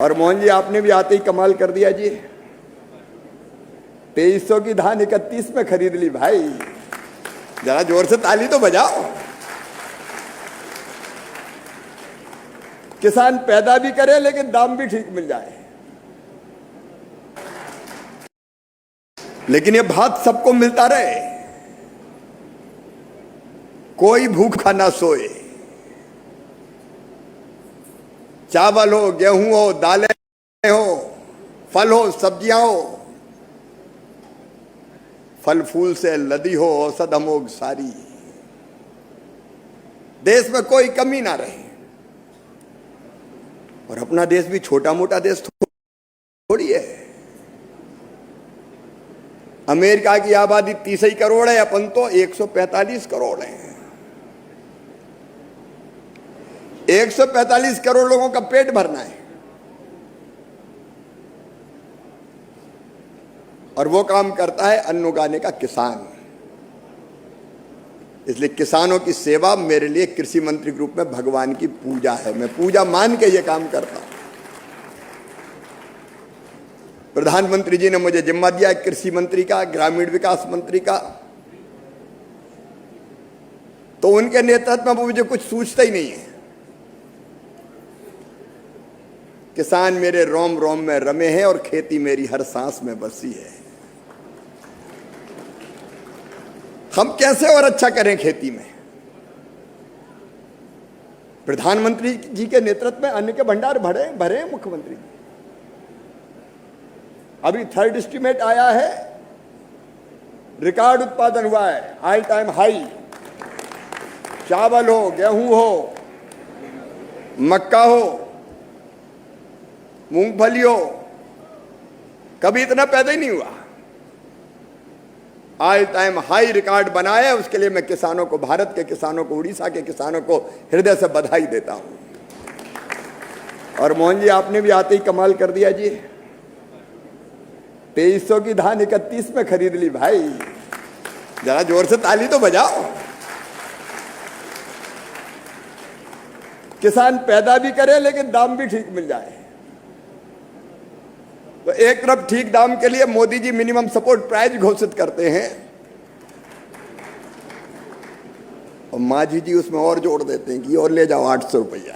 और मोहन जी आपने भी आते ही कमाल कर दिया जी। 2300 की धान 31 में खरीद ली भाई, जरा जोर से ताली तो बजाओ। किसान पैदा भी करे लेकिन दाम भी ठीक मिल जाए। लेकिन ये भात सबको मिलता रहे, कोई भूखा ना सोए। चावल हो, गेहूं हो, दालें हो, फल हो, सब्जियां हो, फल फूल से लदी हो औषध अमोघ सारी, देश में कोई कमी ना रहे। और अपना देश भी छोटा मोटा देश थोड़ी है। अमेरिका की आबादी 30 करोड़ है, अपन तो 145 करोड़ है। 145 करोड़ लोगों का पेट भरना है, और वो काम करता है अन्न उगाने का किसान। इसलिए किसानों की सेवा मेरे लिए कृषि मंत्री के रूप में भगवान की पूजा है। मैं पूजा मान के ये काम करता हूं। प्रधानमंत्री जी ने मुझे जिम्मा दिया कृषि मंत्री का, ग्रामीण विकास मंत्री का, तो उनके नेतृत्व में मुझे कुछ सूझता ही नहीं है। किसान मेरे रोम रोम में रमे हैं और खेती मेरी हर सांस में बसी है। हम कैसे और अच्छा करें खेती में? प्रधानमंत्री जी के नेतृत्व में अन्न के भंडार भरे मुख्यमंत्री। अभी 3rd एस्टीमेट आया है, रिकॉर्ड उत्पादन हुआ है, ऑल टाइम हाई। चावल हो, गेहूं हो, मक्का हो, मूंगफली हो, कभी इतना पैदा ही नहीं हुआ। ऑल टाइम हाई रिकॉर्ड बनाया। उसके लिए मैं किसानों को, भारत के किसानों को, उड़ीसा के किसानों को हृदय से बधाई देता हूं। और मोहन जी आपने भी आते ही कमाल कर दिया जी। 2300 की धान 31 में खरीद ली भाई, जरा जोर से ताली तो बजाओ। किसान पैदा भी करे लेकिन दाम भी ठीक मिल जाए। तो एक तरफ ठीक दाम के लिए Modi ji minimum support price घोषित करते हैं, और मांझी जी उसमें और जोड़ देते हैं कि और ले जाओ 800 रुपया।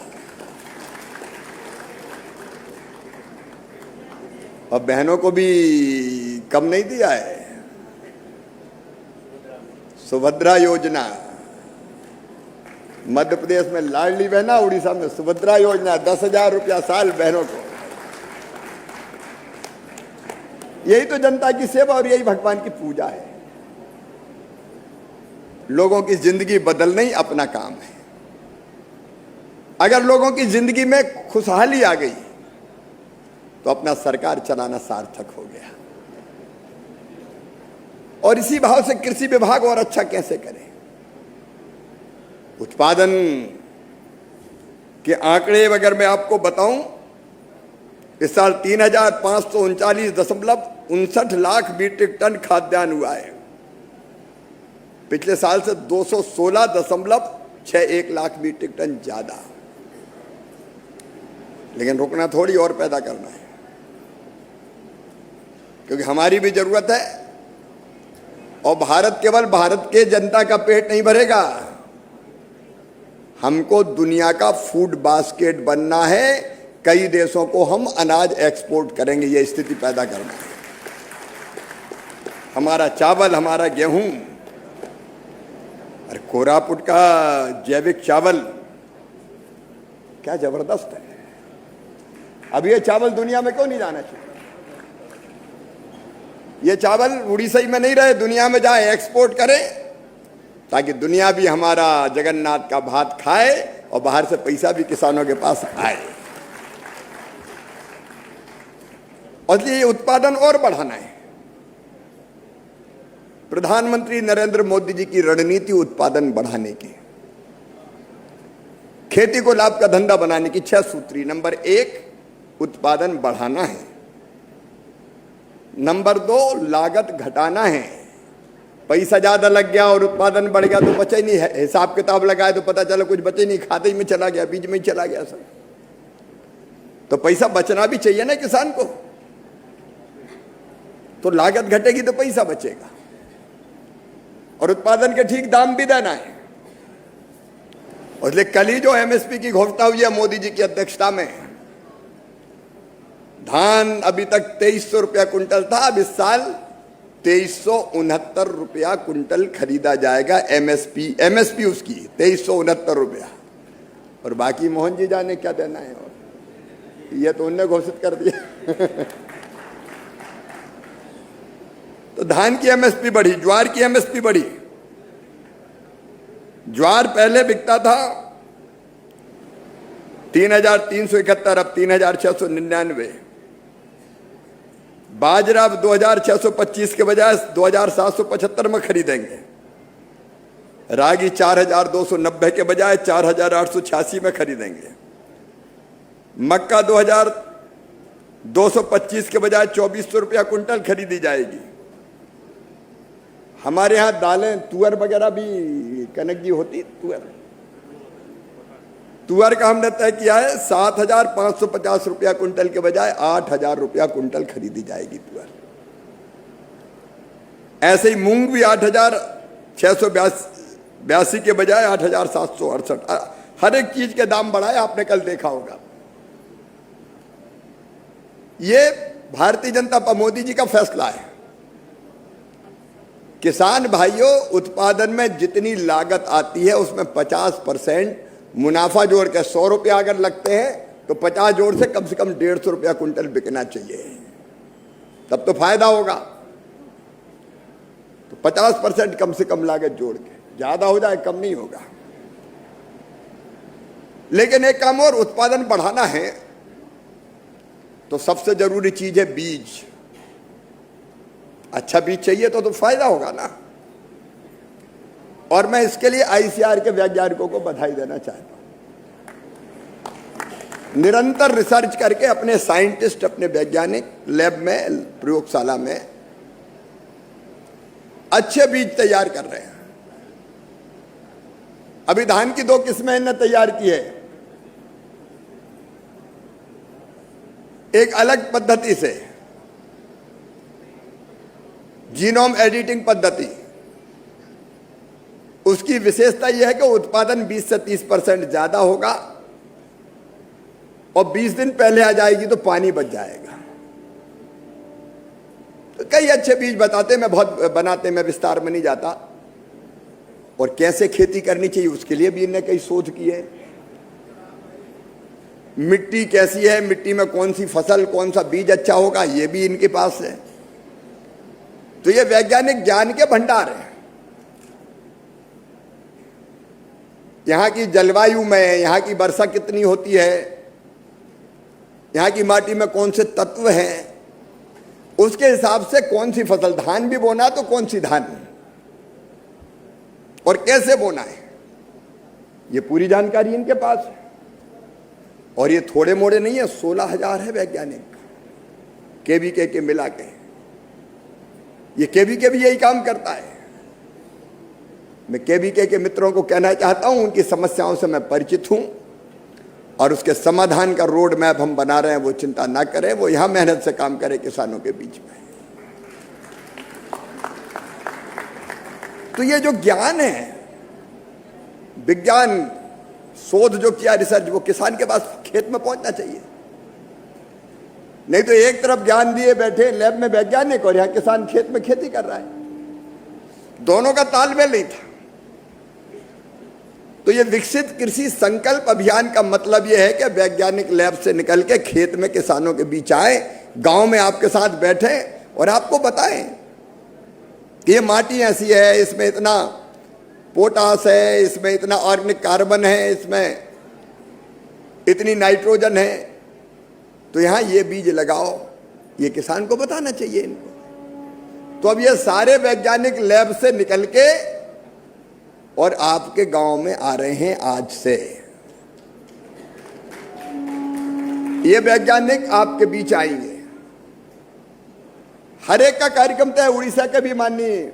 और बहनों को भी कम नहीं दिया है। सुभद्रा योजना, मध्य प्रदेश में लाडली बहना, उड़ीसा में सुभद्रा योजना, 10,000 रुपया साल बहनों को। यही तो जनता की सेवा और यही भगवान की पूजा है। लोगों की जिंदगी बदलना ही अपना काम है। अगर लोगों की जिंदगी में खुशहाली आ गई तो अपना सरकार चलाना सार्थक हो गया। और इसी भाव से कृषि विभाग और अच्छा कैसे करे? उत्पादन के आंकड़े अगर मैं आपको बताऊं, इस साल 3,539.59 लाख मीट्रिक टन खाद्यान्न हुआ है। पिछले साल से 216.61 लाख मीट्रिक टन ज्यादा। लेकिन रुकना थोड़ी, और पैदा करना है, क्योंकि हमारी भी जरूरत है। और भारत केवल भारत के जनता का पेट नहीं भरेगा, हमको दुनिया का फूड बास्केट बनना है। कई देशों को हम अनाज एक्सपोर्ट करेंगे, ये स्थिति पैदा करना है। हमारा चावल, हमारा गेहूं, और कोरापुट का जैविक चावल क्या जबरदस्त है। अब ये चावल दुनिया में क्यों नहीं जाना चाहिए? ये चावल उड़ीसा में नहीं रहे, दुनिया में जाए, एक्सपोर्ट करें, ताकि दुनिया भी हमारा जगन्नाथ का भात खाए और बाहर से पैसा भी किसानों के पास आए। और ये उत्पादन और बढ़ाना है। प्रधानमंत्री नरेंद्र मोदी जी की रणनीति उत्पादन बढ़ाने की, खेती को लाभ का धंधा बनाने की 6 सूत्री। नंबर 1 उत्पादन बढ़ाना है। नंबर 2 लागत घटाना है। पैसा ज्यादा लग गया और उत्पादन बढ़ गया तो बचा ही नहीं है। हिसाब किताब लगाए तो पता चला कुछ बचे नहीं, खाते में चला गया, बीज में चला गया सब। तो पैसा बचना भी चाहिए ना किसान को, तो लागत घटेगी तो पैसा बचेगा, और उत्पादन के ठीक दाम भी देना है। और इसलिए कल ही जो एमएसपी की घोषणा हुई है मोदी जी की अध्यक्षता में, धान अभी तक 2300 रुपया कुंटल था, अब इस साल 2369 रुपया कुंटल खरीदा जाएगा। एमएसपी उसकी 2369 रुपया, और बाकी मोहन जी जाने क्या देना है, और ये तो उनने घोषित कर दिया। तो धान की एमएसपी बढ़ी, ज्वार की एमएसपी बढ़ी। ज्वार पहले बिकता था 3371, अब 3699। बाजरा अब 2625 के बजाय 2775 में खरीदेंगे। रागी 4290 के बजाय 4886 में खरीदेंगे। मक्का 2225 के बजाय 2400 रुपया कुंटल खरीदी जाएगी। हमारे यहाँ दालें तुअर वगैरह भी कनक जी होती, तुअर का हमने तय किया है 7550 रुपया कुंटल के बजाय 8000 रुपया कुंटल खरीदी जाएगी तुअर। ऐसे ही मूंग भी 8682 के बजाय 8768। हर एक चीज के दाम बढ़ाए, आपने कल देखा होगा। ये भारतीय जनता पार्टी मोदी जी का फैसला है। किसान भाइयों, उत्पादन में जितनी लागत आती है उसमें 50% मुनाफा जोड़ के 100 रुपया अगर लगते हैं तो 50 जोड़ से कम 150 रुपया कुंटल बिकना चाहिए, तब तो फायदा होगा। तो 50% कम से कम लागत जोड़ के, ज्यादा हो जाए कम नहीं होगा। लेकिन एक काम और, उत्पादन बढ़ाना है तो सबसे जरूरी चीज है बीज। अच्छा बीज चाहिए तो फायदा होगा ना। और मैं इसके लिए आईसीआर के वैज्ञानिकों को बधाई देना चाहता हूं। निरंतर रिसर्च करके अपने साइंटिस्ट, अपने वैज्ञानिक लैब में, प्रयोगशाला में अच्छे बीज तैयार कर रहे हैं। अभी धान की 2 किस्में इन्होंने तैयार की है। एक अलग पद्धति से, जीनोम एडिटिंग पद्धति, उसकी विशेषता यह है कि उत्पादन 20 से 30% ज्यादा होगा, और 20 दिन पहले आ जाएगी तो पानी बच जाएगा। तो कई अच्छे बीज बताते, मैं बहुत बनाते, मैं विस्तार में नहीं जाता। और कैसे खेती करनी चाहिए उसके लिए भी इन्हें कई शोध की है। मिट्टी कैसी है, मिट्टी में कौन सी फसल, कौन सा बीज अच्छा होगा, ये भी इनके पास है। तो ये वैज्ञानिक ज्ञान के भंडार है। यहां की जलवायु में, यहां की वर्षा कितनी होती है, यहां की माटी में कौन से तत्व हैं, उसके हिसाब से कौन सी फसल, धान भी बोना तो कौन सी धान और कैसे बोना है, ये पूरी जानकारी इनके पास है। और ये थोड़े मोड़े नहीं है, 16,000 है वैज्ञानिक केवीके के मिला के। ये केवीके भी यही काम करता है। मैं केवीके के मित्रों को कहना चाहता हूं, उनकी समस्याओं से मैं परिचित हूं, और उसके समाधान का रोड मैप हम बना रहे हैं। वो चिंता ना करें, वो यहां मेहनत से काम करें किसानों के बीच में। तो ये जो ज्ञान है, विज्ञान, शोध जो किया, रिसर्च, वो किसान के पास खेत में पहुंचना चाहिए। नहीं तो एक तरफ ज्ञान दिए बैठे लैब में वैज्ञानिक, और यहां किसान खेत में खेती कर रहा है, दोनों का तालमेल नहीं था। तो ये विकसित कृषि संकल्प अभियान का मतलब यह है कि वैज्ञानिक लैब से निकल के खेत में किसानों के बीच आए, गांव में आपके साथ बैठे और आपको बताएं कि ये माटी ऐसी है, इसमें इतना पोटास है, इसमें इतना ऑर्गेनिक कार्बन है, इसमें इतनी नाइट्रोजन है, तो यहां ये बीज लगाओ। ये किसान को बताना चाहिए इनको। तो अब ये सारे वैज्ञानिक लैब से निकल के और आपके गांव में आ रहे हैं आज से। ये वैज्ञानिक आपके बीच आएंगे। हर एक का कार्यक्रम तय, उड़ीसा के भी माननीय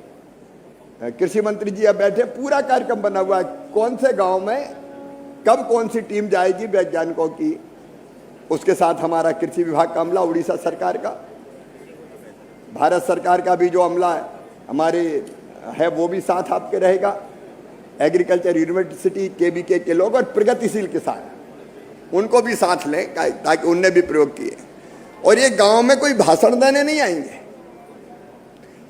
कृषि मंत्री जी अब बैठे, पूरा कार्यक्रम बना हुआ है, कौन से गांव में कब कौन सी टीम जाएगी वैज्ञानिकों की, उसके साथ हमारा कृषि विभाग का अमला, उड़ीसा सरकार का, भारत सरकार का भी जो अमला है हमारे है वो भी साथ आपके रहेगा, एग्रीकल्चर यूनिवर्सिटी केबीके के लोग और प्रगतिशील किसान उनको भी साथ लें ताकि उनने भी प्रयोग किए। और ये गांव में कोई भाषण देने नहीं आएंगे,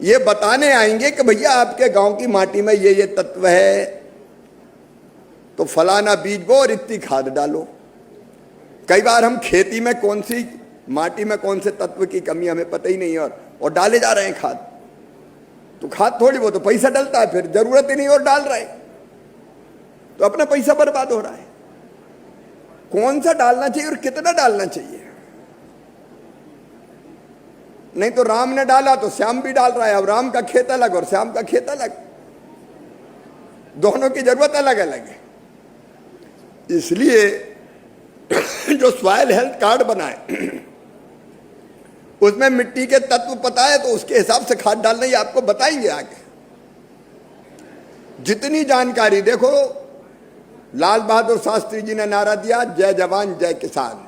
ये बताने आएंगे कि भैया आपके गांव की माटी में ये तत्व है, तो फलाना बीज बो और इतनी खाद डालो। कई बार हम खेती में कौन सी माटी में कौन से तत्व की कमी हमें पता ही नहीं है और डाले जा रहे हैं खाद। तो खाद थोड़ी, वो तो पैसा डलता है, फिर जरूरत ही नहीं और डाल रहे हैं, तो अपना पैसा बर्बाद हो रहा है। कौन सा डालना चाहिए और कितना डालना चाहिए? नहीं तो राम ने डाला तो श्याम भी डाल रहा है। अब राम का खेत अलग और श्याम का खेत अलग, दोनों की जरूरत अलग अलग है। इसलिए जो सॉइल हेल्थ कार्ड बनाए उसमें मिट्टी के तत्व पता है तो उसके हिसाब से खाद डालना ही आपको बताएंगे आगे। जितनी जानकारी, देखो लाल बहादुर शास्त्री जी ने नारा दिया, जय जवान जय किसान।